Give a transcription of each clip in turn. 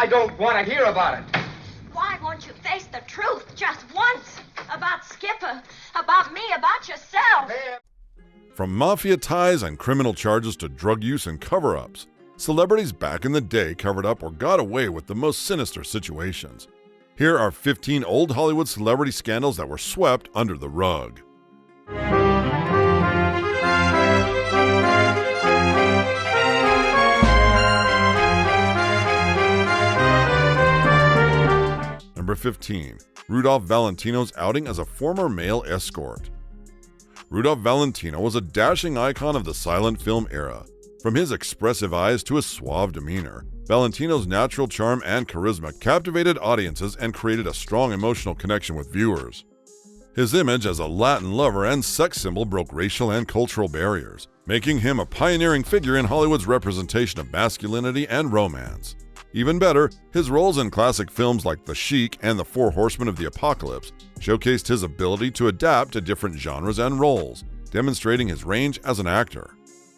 I don't want to hear about it. Why won't you face the truth just once? About Skipper, about me, about yourself. From mafia ties and criminal charges to drug use and cover-ups, celebrities back in the day covered up or got away with the most sinister situations. Here are 15 old Hollywood celebrity scandals that were swept under the rug. Number 15. Rudolph Valentino's outing as a former male escort. Rudolph Valentino was a dashing icon of the silent film era. From his expressive eyes to his suave demeanor, Valentino's natural charm and charisma captivated audiences and created a strong emotional connection with viewers. His image as a Latin lover and sex symbol broke racial and cultural barriers, making him a pioneering figure in Hollywood's representation of masculinity and romance. Even better, his roles in classic films like The Sheik and The Four Horsemen of the Apocalypse showcased his ability to adapt to different genres and roles, demonstrating his range as an actor.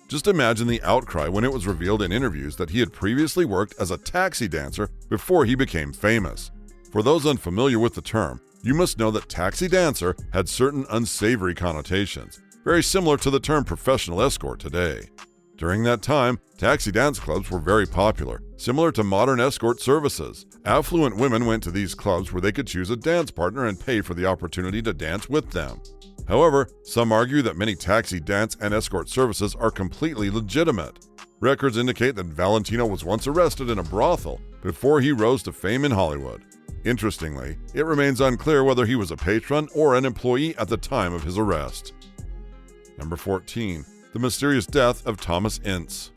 Just imagine the outcry when it was revealed in interviews that he had previously worked as a taxi dancer before he became famous. For those unfamiliar with the term, you must know that taxi dancer had certain unsavory connotations, very similar to the term professional escort today. During that time, taxi dance clubs were very popular, similar to modern escort services. Affluent women went to these clubs where they could choose a dance partner and pay for the opportunity to dance with them. However, some argue that many taxi dance and escort services are completely legitimate. Records indicate that Valentino was once arrested in a brothel before he rose to fame in Hollywood. Interestingly, it remains unclear whether he was a patron or an employee at the time of his arrest. Number 14. The mysterious death of Thomas Ince.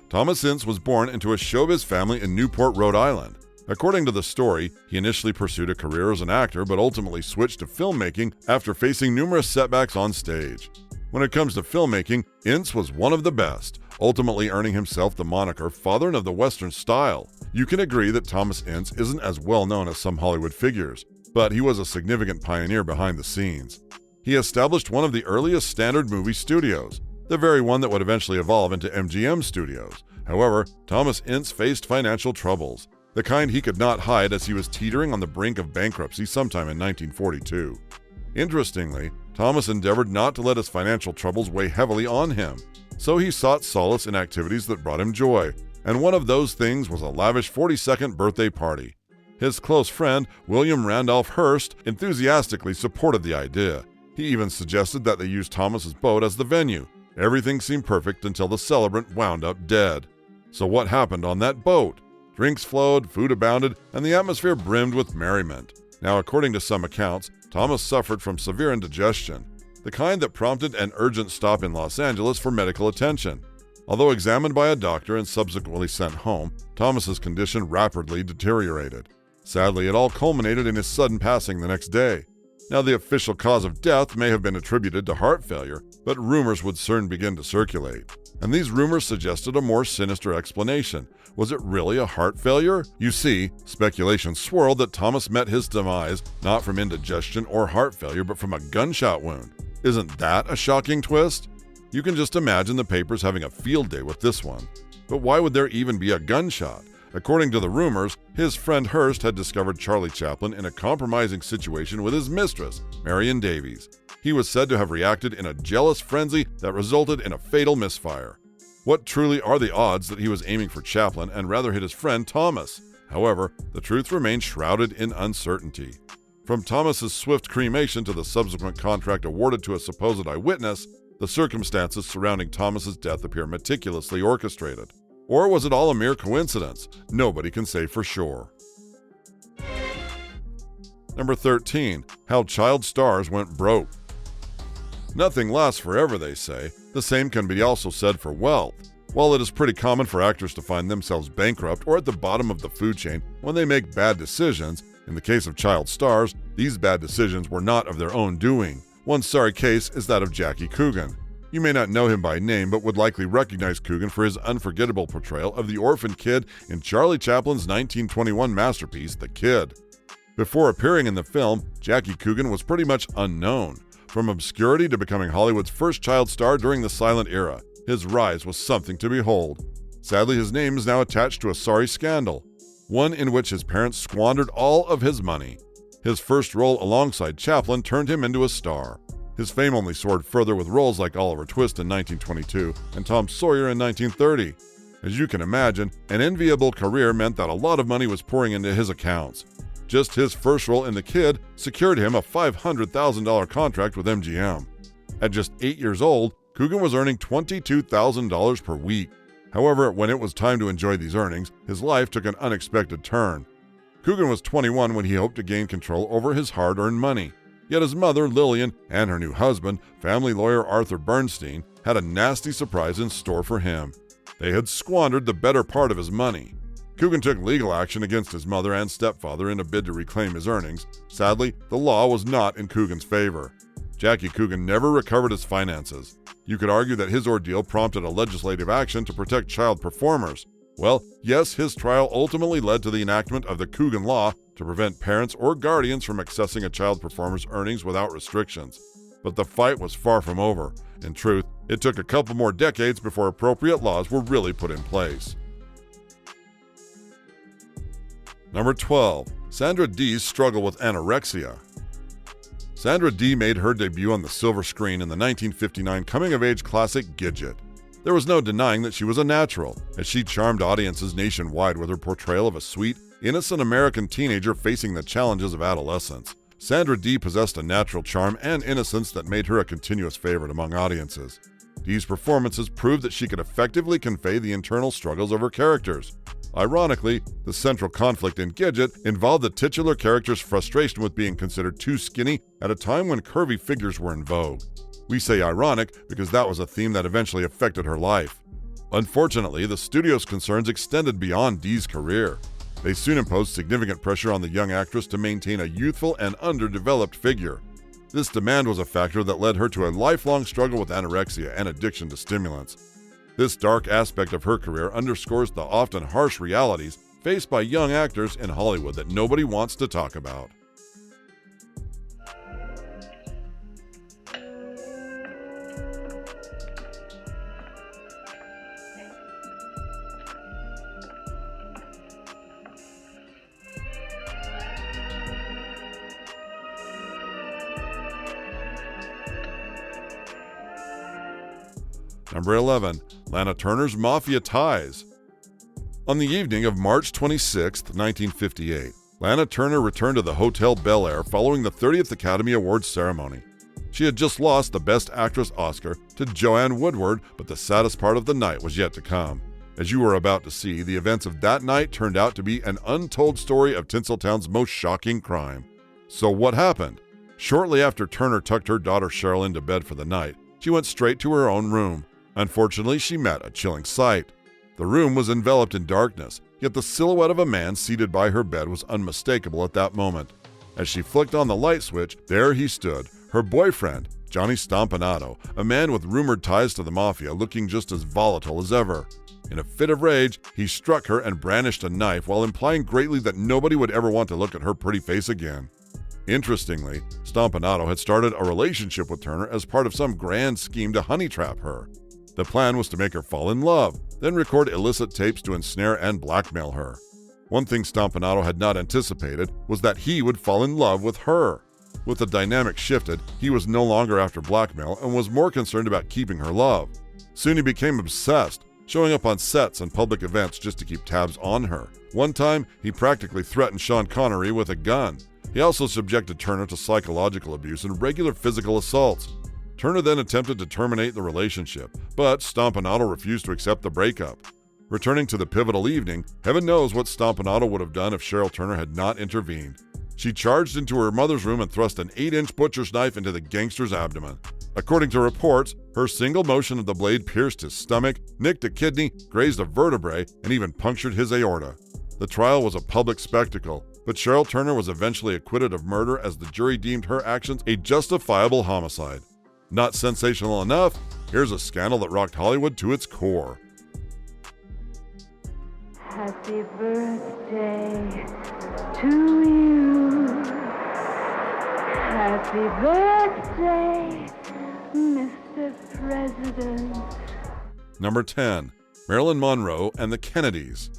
Thomas Ince was born into a showbiz family in Newport, Rhode Island. According to the story, he initially pursued a career as an actor but ultimately switched to filmmaking after facing numerous setbacks on stage. When it comes to filmmaking, Ince was one of the best, ultimately earning himself the moniker Father of the Western Style. You can agree that Thomas Ince isn't as well known as some Hollywood figures, but he was a significant pioneer behind the scenes. He established one of the earliest standard movie studios, the very one that would eventually evolve into MGM Studios. However, Thomas Ince faced financial troubles, the kind he could not hide as he was teetering on the brink of bankruptcy sometime in 1942. Interestingly, Thomas endeavored not to let his financial troubles weigh heavily on him, so he sought solace in activities that brought him joy, and one of those things was a lavish 42nd birthday party. His close friend, William Randolph Hearst, enthusiastically supported the idea. He even suggested that they use Thomas's boat as the venue. Everything seemed perfect until the celebrant wound up dead. So what happened on that boat? Drinks flowed, food abounded, and the atmosphere brimmed with merriment. Now, according to some accounts, Thomas suffered from severe indigestion, the kind that prompted an urgent stop in Los Angeles for medical attention. Although examined by a doctor and subsequently sent home, Thomas's condition rapidly deteriorated. Sadly, it all culminated in his sudden passing the next day. Now, the official cause of death may have been attributed to heart failure, but rumors would soon begin to circulate. And these rumors suggested a more sinister explanation. Was it really a heart failure? You see, speculation swirled that Thomas met his demise not from indigestion or heart failure, but from a gunshot wound. Isn't that a shocking twist? You can just imagine the papers having a field day with this one. But why would there even be a gunshot? According to the rumors, his friend Hearst had discovered Charlie Chaplin in a compromising situation with his mistress, Marion Davies. He was said to have reacted in a jealous frenzy that resulted in a fatal misfire. What truly are the odds that he was aiming for Chaplin and rather hit his friend Thomas? However, the truth remains shrouded in uncertainty. From Thomas's swift cremation to the subsequent contract awarded to a supposed eyewitness, the circumstances surrounding Thomas's death appear meticulously orchestrated. Or was it all a mere coincidence? Nobody can say for sure. Number 13. How child stars went broke. Nothing lasts forever, they say. The same can be also said for wealth. While it is pretty common for actors to find themselves bankrupt or at the bottom of the food chain when they make bad decisions, in the case of child stars, these bad decisions were not of their own doing. One sorry case is that of Jackie Coogan. You may not know him by name, but would likely recognize Coogan for his unforgettable portrayal of the orphan kid in Charlie Chaplin's 1921 masterpiece, The Kid. Before appearing in the film, Jackie Coogan was pretty much unknown. From obscurity to becoming Hollywood's first child star during the silent era, his rise was something to behold. Sadly, his name is now attached to a sorry scandal. one in which his parents squandered all of his money. His first role alongside Chaplin turned him into a star. His fame only soared further with roles like Oliver Twist in 1922 and Tom Sawyer in 1930. As you can imagine, an enviable career meant that a lot of money was pouring into his accounts. Just his first role in The Kid secured him a $500,000 contract with MGM. At just 8 years old, Coogan was earning $22,000 per week. However, when it was time to enjoy these earnings, his life took an unexpected turn. Coogan was 21 when he hoped to gain control over his hard-earned money. Yet his mother, Lillian, and her new husband, family lawyer Arthur Bernstein, had a nasty surprise in store for him. They had squandered the better part of his money. Coogan took legal action against his mother and stepfather in a bid to reclaim his earnings. Sadly, the law was not in Coogan's favor. Jackie Coogan never recovered his finances. You could argue that his ordeal prompted a legislative action to protect child performers. Well, yes, his trial ultimately led to the enactment of the Coogan Law to prevent parents or guardians from accessing a child performer's earnings without restrictions. But the fight was far from over. In truth, it took a couple more decades before appropriate laws were really put in place. Number 12. Sandra Dee's struggle with anorexia. Sandra Dee made her debut on the silver screen in the 1959 coming-of-age classic Gidget. There was no denying that she was a natural, as she charmed audiences nationwide with her portrayal of a sweet, innocent American teenager facing the challenges of adolescence. Sandra Dee possessed a natural charm and innocence that made her a continuous favorite among audiences. Dee's performances proved that she could effectively convey the internal struggles of her characters. Ironically, the central conflict in Gidget involved the titular character's frustration with being considered too skinny at a time when curvy figures were in vogue. We say ironic because that was a theme that eventually affected her life. Unfortunately, the studio's concerns extended beyond Dee's career. They soon imposed significant pressure on the young actress to maintain a youthful and underdeveloped figure. This demand was a factor that led her to a lifelong struggle with anorexia and addiction to stimulants. This dark aspect of her career underscores the often harsh realities faced by young actors in Hollywood that nobody wants to talk about. Number 11. Lana Turner's Mafia Ties. On the evening of March 26, 1958, Lana Turner returned to the Hotel Bel Air following the 30th Academy Awards ceremony. She had just lost the Best Actress Oscar to Joanne Woodward, but the saddest part of the night was yet to come. As you were about to see, the events of that night turned out to be an untold story of Tinseltown's most shocking crime. So what happened? Shortly after Turner tucked her daughter Cheryl into bed for the night, she went straight to her own room. Unfortunately, she met a chilling sight. The room was enveloped in darkness, yet the silhouette of a man seated by her bed was unmistakable at that moment. As she flicked on the light switch, there he stood, her boyfriend, Johnny Stompanato, a man with rumored ties to the mafia, looking just as volatile as ever. In a fit of rage, he struck her and brandished a knife while implying greatly that nobody would ever want to look at her pretty face again. Interestingly, Stompanato had started a relationship with Turner as part of some grand scheme to honey trap her. The plan was to make her fall in love, then record illicit tapes to ensnare and blackmail her. One thing Stompanato had not anticipated was that he would fall in love with her. With the dynamic shifted, he was no longer after blackmail and was more concerned about keeping her love. Soon he became obsessed, showing up on sets and public events just to keep tabs on her. One time, he practically threatened Sean Connery with a gun. He also subjected Turner to psychological abuse and regular physical assaults. Turner then attempted to terminate the relationship, but Stompanato refused to accept the breakup. Returning to the pivotal evening, heaven knows what Stompanato would have done if Cheryl Turner had not intervened. She charged into her mother's room and thrust an 8-inch butcher's knife into the gangster's abdomen. According to reports, her single motion of the blade pierced his stomach, nicked a kidney, grazed a vertebrae, and even punctured his aorta. The trial was a public spectacle, but Cheryl Turner was eventually acquitted of murder as the jury deemed her actions a justifiable homicide. Not sensational enough? Here's a scandal that rocked Hollywood to its core. Happy birthday to you. Happy birthday, Mr. President. Number 10. Marilyn Monroe and the Kennedys.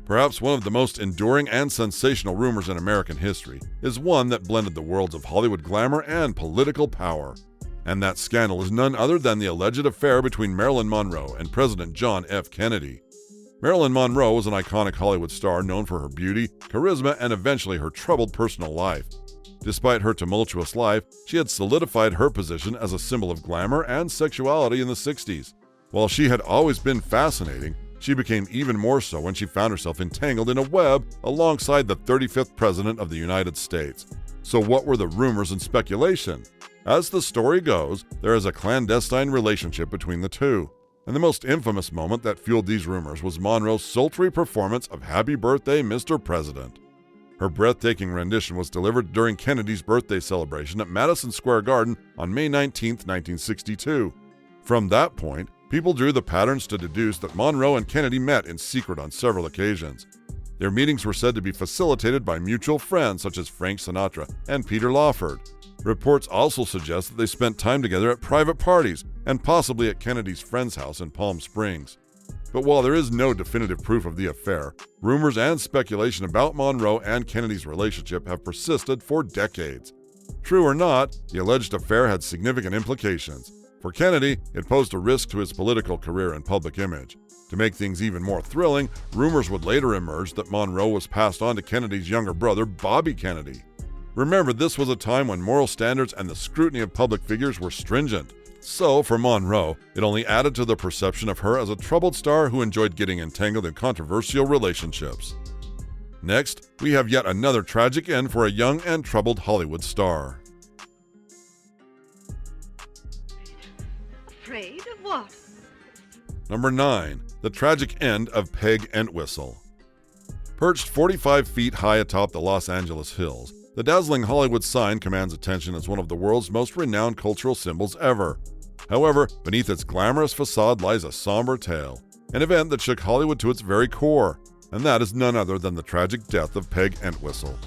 Perhaps one of the most enduring and sensational rumors in American history is one that blended the worlds of Hollywood glamour and political power. And that scandal is none other than the alleged affair between Marilyn Monroe and President John F. Kennedy. Marilyn Monroe was an iconic Hollywood star known for her beauty, charisma, and eventually her troubled personal life. Despite her tumultuous life, she had solidified her position as a symbol of glamour and sexuality in the 60s. While she had always been fascinating, she became even more so when she found herself entangled in a web alongside the 35th President of the United States. So what were the rumors and speculation? As the story goes, there is a clandestine relationship between the two. And the most infamous moment that fueled these rumors was Monroe's sultry performance of Happy Birthday, Mr. President. Her breathtaking rendition was delivered during Kennedy's birthday celebration at Madison Square Garden on May 19, 1962. From that point, people drew the patterns to deduce that Monroe and Kennedy met in secret on several occasions. Their meetings were said to be facilitated by mutual friends such as Frank Sinatra and Peter Lawford. Reports also suggest that they spent time together at private parties and possibly at Kennedy's friend's house in Palm Springs. But while there is no definitive proof of the affair, rumors and speculation about Monroe and Kennedy's relationship have persisted for decades. True or not, the alleged affair had significant implications. For Kennedy, it posed a risk to his political career and public image. To make things even more thrilling, rumors would later emerge that Monroe was passed on to Kennedy's younger brother, Bobby Kennedy. Remember, this was a time when moral standards and the scrutiny of public figures were stringent. So, for Monroe, it only added to the perception of her as a troubled star who enjoyed getting entangled in controversial relationships. Next, we have yet another tragic end for a young and troubled Hollywood star. Afraid of what? Number 9. The tragic end of Peg Entwistle. Perched 45 feet high atop the Los Angeles hills, the dazzling Hollywood sign commands attention as one of the world's most renowned cultural symbols ever. However, beneath its glamorous facade lies a somber tale, an event that shook Hollywood to its very core, and that is none other than the tragic death of Peg Entwistle.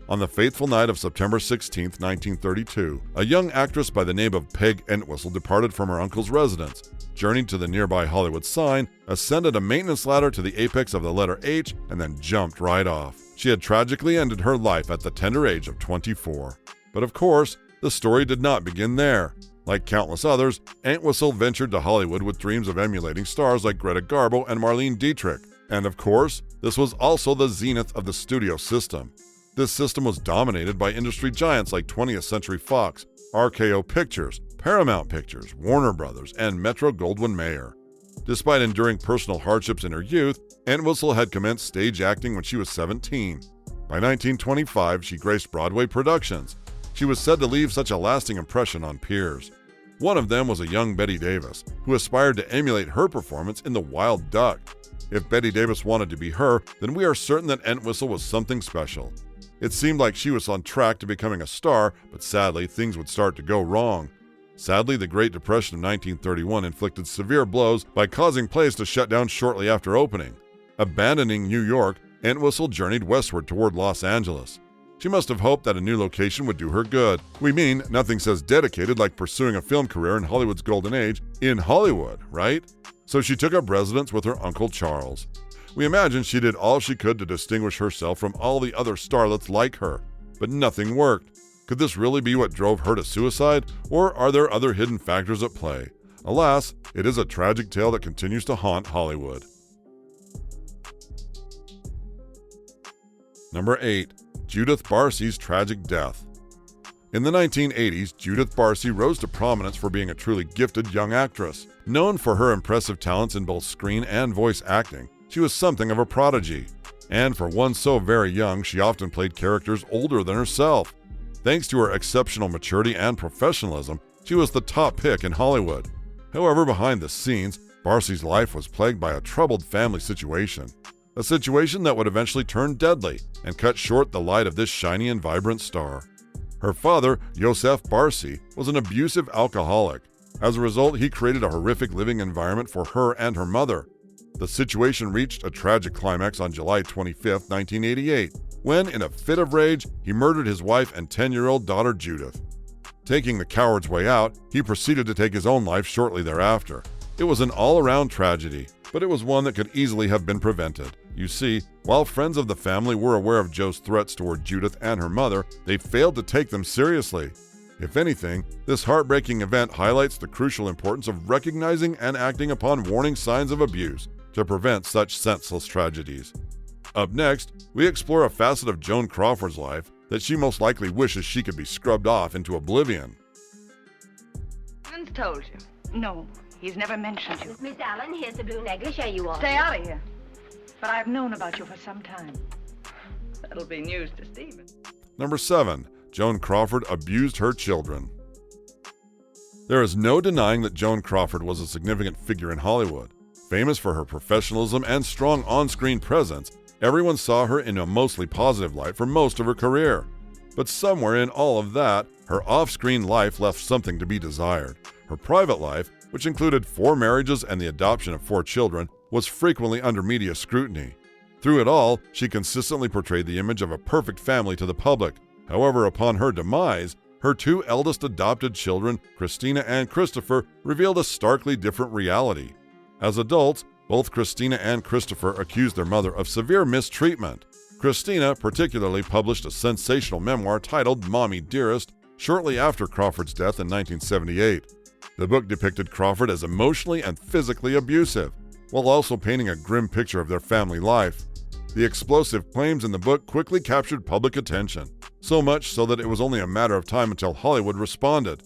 On the fateful night of September 16, 1932, a young actress by the name of Peg Entwistle departed from her uncle's residence, journeyed to the nearby Hollywood sign, ascended a maintenance ladder to the apex of the letter H, and then jumped right off. She had tragically ended her life at the tender age of 24. But of course, the story did not begin there. Like countless others, Entwistle ventured to Hollywood with dreams of emulating stars like Greta Garbo and Marlene Dietrich. And of course, this was also the zenith of the studio system. This system was dominated by industry giants like 20th Century Fox, RKO Pictures, Paramount Pictures, Warner Brothers, and Metro-Goldwyn-Mayer. Despite enduring personal hardships in her youth, Entwistle had commenced stage acting when she was 17. By 1925, she graced Broadway productions. She was said to leave such a lasting impression on peers. One of them was a young Bette Davis, who aspired to emulate her performance in The Wild Duck. If Bette Davis wanted to be her, then we are certain that Entwistle was something special. It seemed like she was on track to becoming a star, but sadly, things would start to go wrong. Sadly, the Great Depression of 1931 inflicted severe blows by causing plays to shut down shortly after opening. Abandoning New York, Entwistle journeyed westward toward Los Angeles. She must have hoped that a new location would do her good. We mean, nothing says dedicated like pursuing a film career in Hollywood's golden age in Hollywood, right? So she took up residence with her Uncle Charles. We imagine she did all she could to distinguish herself from all the other starlets like her, but nothing worked. Could this really be what drove her to suicide, or are there other hidden factors at play? Alas, it is a tragic tale that continues to haunt Hollywood. Number 8. Judith Barsi's tragic death. In the 1980s, Judith Barsi rose to prominence for being a truly gifted young actress. Known for her impressive talents in both screen and voice acting, she was something of a prodigy. And for one so very young, she often played characters older than herself. Thanks to her exceptional maturity and professionalism, she was the top pick in Hollywood. However, behind the scenes, Barsi's life was plagued by a troubled family situation. A situation that would eventually turn deadly and cut short the light of this shiny and vibrant star. Her father, Joseph Barsi, was an abusive alcoholic. As a result, he created a horrific living environment for her and her mother. The situation reached a tragic climax on July 25, 1988, when, in a fit of rage, he murdered his wife and 10-year-old daughter Judith. Taking the coward's way out, he proceeded to take his own life shortly thereafter. It was an all-around tragedy. but it was one that could easily have been prevented. You see, while friends of the family were aware of Joe's threats toward Judith and her mother, they failed to take them seriously. If anything, this heartbreaking event highlights the crucial importance of recognizing and acting upon warning signs of abuse to prevent such senseless tragedies. Up next, we explore a facet of Joan Crawford's life that she most likely wishes she could be scrubbed off into oblivion. He's told you. No, he's never mentioned you. Miss Allen, here's the blue negligee you want. Stay out of here. But I've known about you for some time. That'll be news to Stephen. Number 7. Joan Crawford abused her children. There is no denying that Joan Crawford was a significant figure in Hollywood. Famous for her professionalism and strong on-screen presence, everyone saw her in a mostly positive light for most of her career. But somewhere in all of that, her off-screen life left something to be desired. Her private life, which included 4 marriages and the adoption of 4 children, was frequently under media scrutiny. Through it all, she consistently portrayed the image of a perfect family to the public. However, upon her demise, her 2 eldest adopted children, Christina and Christopher, revealed a starkly different reality. As adults, both Christina and Christopher accused their mother of severe mistreatment. Christina particularly published a sensational memoir titled Mommy Dearest shortly after Crawford's death in 1978. The book depicted Crawford as emotionally and physically abusive, while also painting a grim picture of their family life. The explosive claims in the book quickly captured public attention, so much so that it was only a matter of time until Hollywood responded.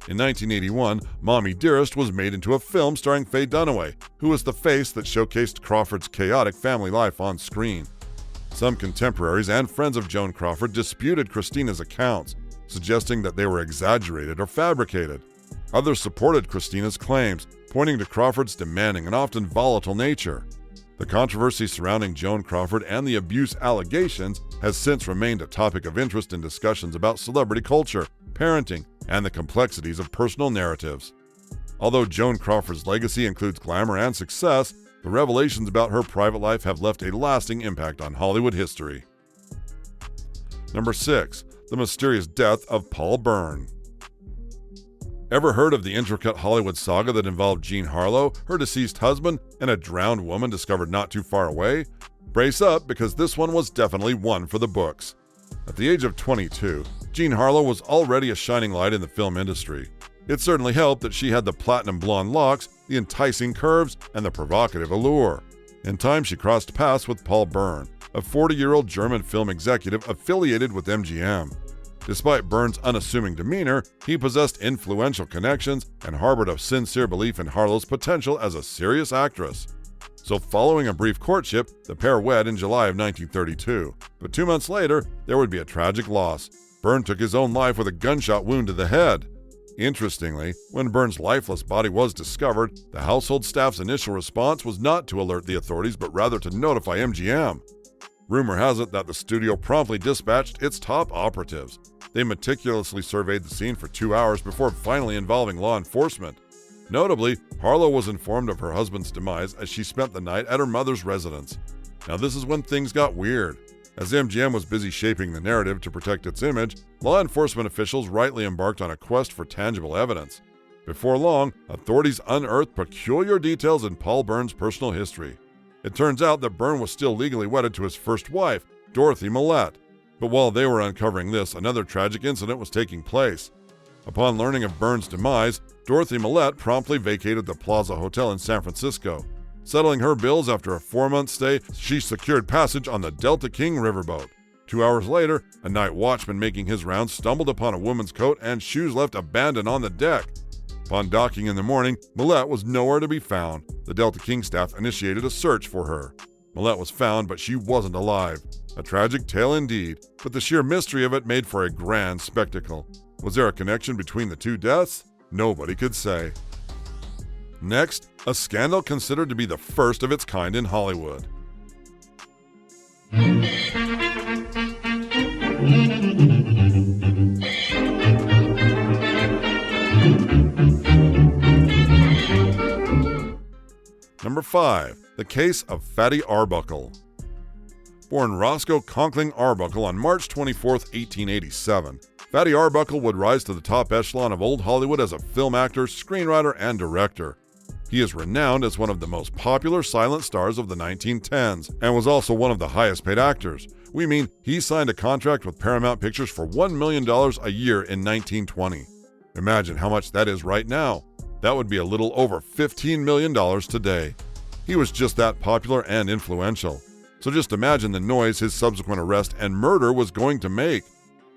In 1981, Mommy Dearest was made into a film starring Faye Dunaway, who was the face that showcased Crawford's chaotic family life on screen. Some contemporaries and friends of Joan Crawford disputed Christina's accounts, suggesting that they were exaggerated or fabricated. Others supported Christina's claims, pointing to Crawford's demanding and often volatile nature. The controversy surrounding Joan Crawford and the abuse allegations has since remained a topic of interest in discussions about celebrity culture, parenting, and the complexities of personal narratives. Although Joan Crawford's legacy includes glamour and success, the revelations about her private life have left a lasting impact on Hollywood history. Number 6. The mysterious death of Paul Bern. Ever heard of the intricate Hollywood saga that involved Jean Harlow, her deceased husband, and a drowned woman discovered not too far away? Brace up, because this one was definitely one for the books. At the age of 22, Jean Harlow was already a shining light in the film industry. It certainly helped that she had the platinum blonde locks, the enticing curves, and the provocative allure. In time, she crossed paths with Paul Bern, a 40-year-old German film executive affiliated with MGM. Despite Bern's unassuming demeanor, he possessed influential connections and harbored a sincere belief in Harlow's potential as a serious actress. So following a brief courtship, the pair wed in July of 1932. But 2 months later, there would be a tragic loss. Bern took his own life with a gunshot wound to the head. Interestingly, when Bern's lifeless body was discovered, the household staff's initial response was not to alert the authorities, but rather to notify MGM. Rumor has it that the studio promptly dispatched its top operatives. They meticulously surveyed the scene for 2 hours before finally involving law enforcement. Notably, Harlow was informed of her husband's demise as she spent the night at her mother's residence. Now this is when things got weird. As MGM was busy shaping the narrative to protect its image, law enforcement officials rightly embarked on a quest for tangible evidence. Before long, authorities unearthed peculiar details in Paul Bern's personal history. It turns out that Bern was still legally wedded to his first wife, Dorothy Millette. But while they were uncovering this, another tragic incident was taking place. Upon learning of Bern's demise, Dorothy Millette promptly vacated the Plaza Hotel in San Francisco. Settling her bills after a 4-month stay, she secured passage on the Delta King riverboat. 2 hours later, a night watchman making his rounds stumbled upon a woman's coat and shoes left abandoned on the deck. Upon docking in the morning, Millette was nowhere to be found. The Delta King staff initiated a search for her. Millette was found, but she wasn't alive. A tragic tale indeed, but the sheer mystery of it made for a grand spectacle. Was there a connection between the 2 deaths? Nobody could say. Next, a scandal considered to be the first of its kind in Hollywood. Number 5. The Case of Fatty Arbuckle. Born Roscoe Conkling Arbuckle on March 24, 1887, Fatty Arbuckle would rise to the top echelon of old Hollywood as a film actor, screenwriter, and director. He is renowned as one of the most popular silent stars of the 1910s and was also one of the highest paid actors. We mean he signed a contract with Paramount Pictures for $1 million a year in 1920. Imagine how much that is right now. That would be a little over $15 million today. He was just that popular and influential. So just imagine the noise his subsequent arrest and murder was going to make.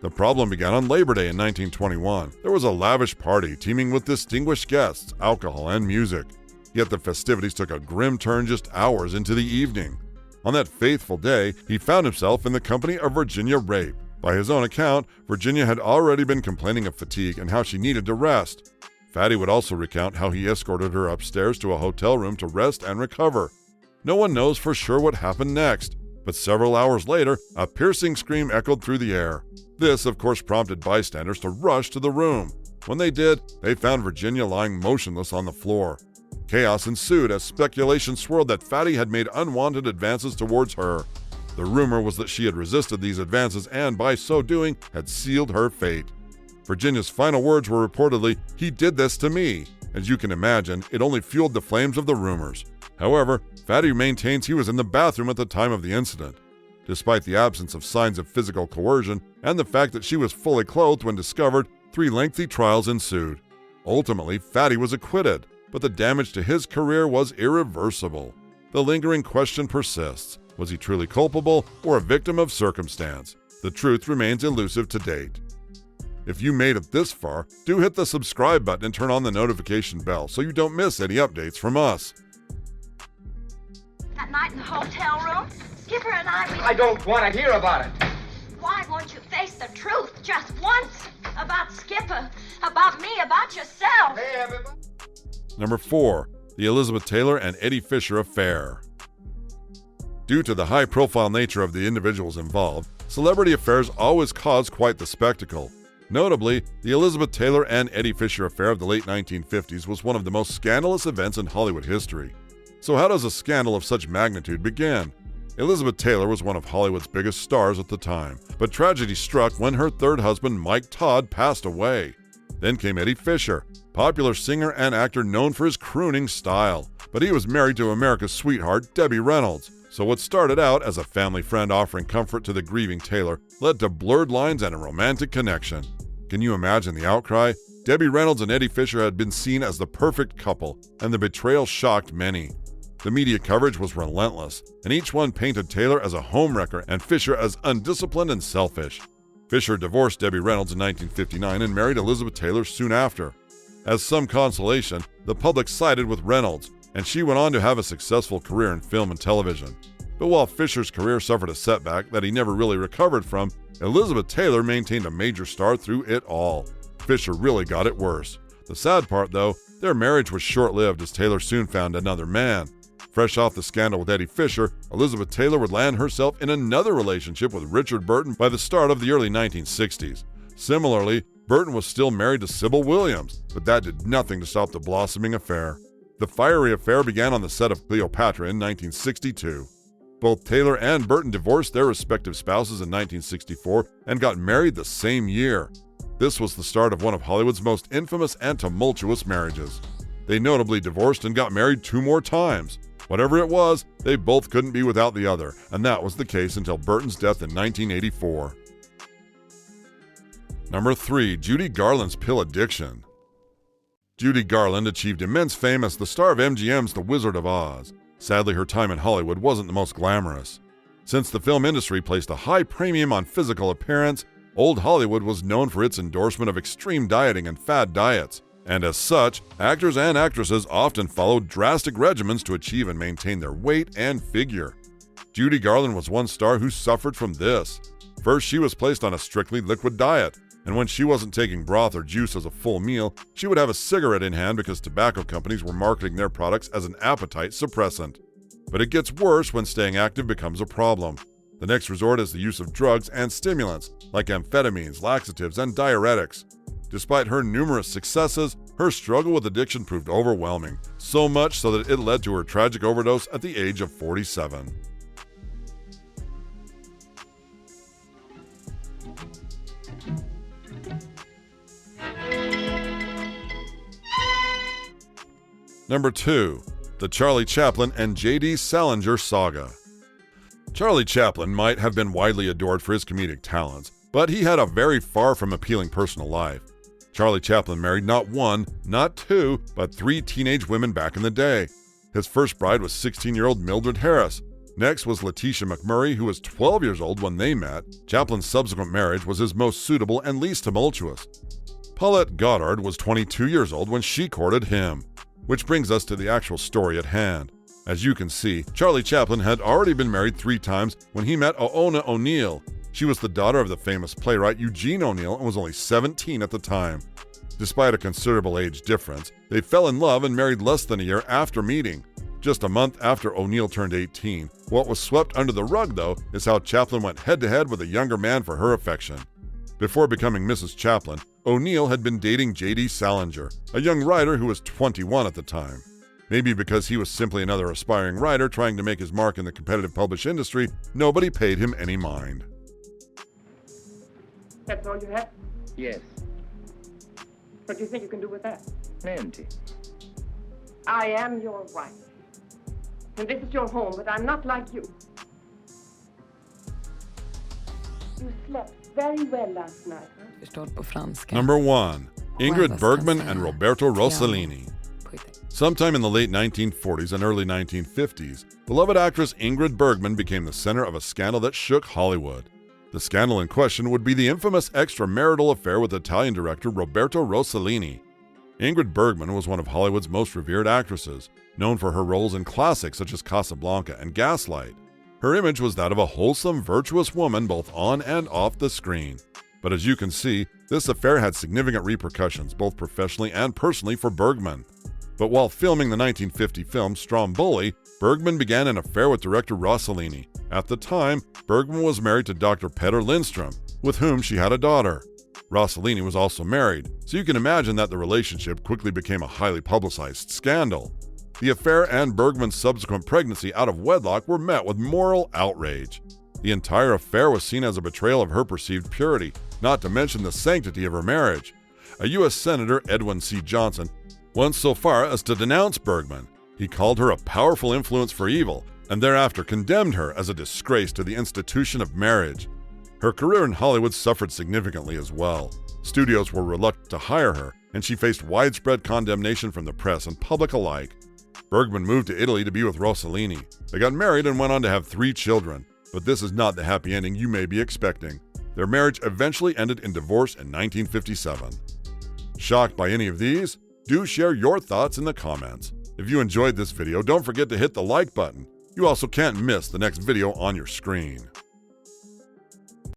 The problem began on Labor Day in 1921. There was a lavish party teeming with distinguished guests, alcohol, and music. Yet the festivities took a grim turn just hours into the evening. On that faithful day, he found himself in the company of Virginia Rape. By his own account, Virginia had already been complaining of fatigue and how she needed to rest. Fatty would also recount how he escorted her upstairs to a hotel room to rest and recover. No one knows for sure what happened next, but several hours later, a piercing scream echoed through the air. This, of course, prompted bystanders to rush to the room. When they did, they found Virginia lying motionless on the floor. Chaos ensued as speculation swirled that Fatty had made unwanted advances towards her. The rumor was that she had resisted these advances and, by so doing, had sealed her fate. Virginia's final words were reportedly, "He did this to me." As you can imagine, it only fueled the flames of the rumors. However, Fatty maintains he was in the bathroom at the time of the incident. Despite the absence of signs of physical coercion and the fact that she was fully clothed when discovered, 3 lengthy trials ensued. Ultimately, Fatty was acquitted, but the damage to his career was irreversible. The lingering question persists. Was he truly culpable or a victim of circumstance? The truth remains elusive to date. If you made it this far, do hit the subscribe button and turn on the notification bell so you don't miss any updates from us. That night in the hotel room, Skipper and I don't want to hear about it. Why won't you face the truth just once? About Skipper, about me, about yourself. Hey, everybody. Number 4. The Elizabeth Taylor and Eddie Fisher Affair. Due to the high-profile nature of the individuals involved, celebrity affairs always cause quite the spectacle. Notably, the Elizabeth Taylor and Eddie Fisher affair of the late 1950s was one of the most scandalous events in Hollywood history. So how does a scandal of such magnitude begin? Elizabeth Taylor was one of Hollywood's biggest stars at the time, but tragedy struck when her third husband, Mike Todd, passed away. Then came Eddie Fisher, popular singer and actor known for his crooning style, but he was married to America's sweetheart, Debbie Reynolds. So what started out as a family friend offering comfort to the grieving Taylor led to blurred lines and a romantic connection. Can you imagine the outcry? Debbie Reynolds and Eddie Fisher had been seen as the perfect couple, and the betrayal shocked many. The media coverage was relentless, and each one painted Taylor as a homewrecker and Fisher as undisciplined and selfish. Fisher divorced Debbie Reynolds in 1959 and married Elizabeth Taylor soon after. As some consolation, the public sided with Reynolds, and she went on to have a successful career in film and television. But while Fisher's career suffered a setback that he never really recovered from, Elizabeth Taylor maintained a major star through it all. Fisher really got it worse. The sad part, though, their marriage was short-lived as Taylor soon found another man. Fresh off the scandal with Eddie Fisher, Elizabeth Taylor would land herself in another relationship with Richard Burton by the start of the early 1960s. Similarly, Burton was still married to Sybil Williams, but that did nothing to stop the blossoming affair. The fiery affair began on the set of Cleopatra in 1962. Both Taylor and Burton divorced their respective spouses in 1964 and got married the same year. This was the start of one of Hollywood's most infamous and tumultuous marriages. They notably divorced and got married 2 more times. Whatever it was, they both couldn't be without the other, and that was the case until Burton's death in 1984. Number 3. Judy Garland's pill addiction. Judy Garland achieved immense fame as the star of MGM's The Wizard of Oz. Sadly, her time in Hollywood wasn't the most glamorous. Since the film industry placed a high premium on physical appearance, old Hollywood was known for its endorsement of extreme dieting and fad diets. And as such, actors and actresses often followed drastic regimens to achieve and maintain their weight and figure. Judy Garland was one star who suffered from this. First, she was placed on a strictly liquid diet, and when she wasn't taking broth or juice as a full meal, she would have a cigarette in hand because tobacco companies were marketing their products as an appetite suppressant. But it gets worse when staying active becomes a problem. The next resort is the use of drugs and stimulants, like amphetamines, laxatives, and diuretics. Despite her numerous successes, her struggle with addiction proved overwhelming, so much so that it led to her tragic overdose at the age of 47. Number 2. The Charlie Chaplin and J.D. Salinger Saga. Charlie Chaplin might have been widely adored for his comedic talents, but he had a very far from appealing personal life. Charlie Chaplin married not one, not two, but 3 teenage women back in the day. His first bride was 16-year-old Mildred Harris. Next was Letitia McMurray, who was 12 years old when they met. Chaplin's subsequent marriage was his most suitable and least tumultuous. Paulette Goddard was 22 years old when she courted him. Which brings us to the actual story at hand. As you can see, Charlie Chaplin had already been married 3 times when he met Oona O'Neill. She was the daughter of the famous playwright Eugene O'Neill and was only 17 at the time. Despite a considerable age difference, they fell in love and married less than a year after meeting. Just a month after O'Neill turned 18. What was swept under the rug, though, is how Chaplin went head-to-head with a younger man for her affection. Before becoming Mrs. Chaplin, O'Neill had been dating J.D. Salinger, a young writer who was 21 at the time. Maybe because he was simply another aspiring writer trying to make his mark in the competitive publishing industry, nobody paid him any mind. That's all you have? Yes, What do you think you can do with that? plenty. I am your wife. And this is your home, but I'm not like you. You slept very well last night, huh? Förstådd på franska. Number 1. Ingrid Bergman and Roberto Rossellini. Sometime in the late 1940s and early 1950s, beloved actress Ingrid Bergman became the center of a scandal that shook Hollywood. The scandal in question would be the infamous extramarital affair with Italian director Roberto Rossellini. Ingrid Bergman was one of Hollywood's most revered actresses, known for her roles in classics such as Casablanca and Gaslight. Her image was that of a wholesome, virtuous woman both on and off the screen. But as you can see, this affair had significant repercussions both professionally and personally for Bergman. But while filming the 1950 film Stromboli, Bergman began an affair with director Rossellini. At the time, Bergman was married to Dr. Petter Lindstrom, with whom she had a daughter. Rossellini was also married, so you can imagine that the relationship quickly became a highly publicized scandal. The affair and Bergman's subsequent pregnancy out of wedlock were met with moral outrage. The entire affair was seen as a betrayal of her perceived purity, not to mention the sanctity of her marriage. A U.S. Senator, Edwin C. Johnson, went so far as to denounce Bergman. He called her a powerful influence for evil, and thereafter condemned her as a disgrace to the institution of marriage. Her career in Hollywood suffered significantly as well. Studios were reluctant to hire her, and she faced widespread condemnation from the press and public alike. Bergman moved to Italy to be with Rossellini. They got married and went on to have 3 children, but this is not the happy ending you may be expecting. Their marriage eventually ended in divorce in 1957. Shocked by any of these? Do share your thoughts in the comments. If you enjoyed this video, don't forget to hit the like button. You also can't miss the next video on your screen.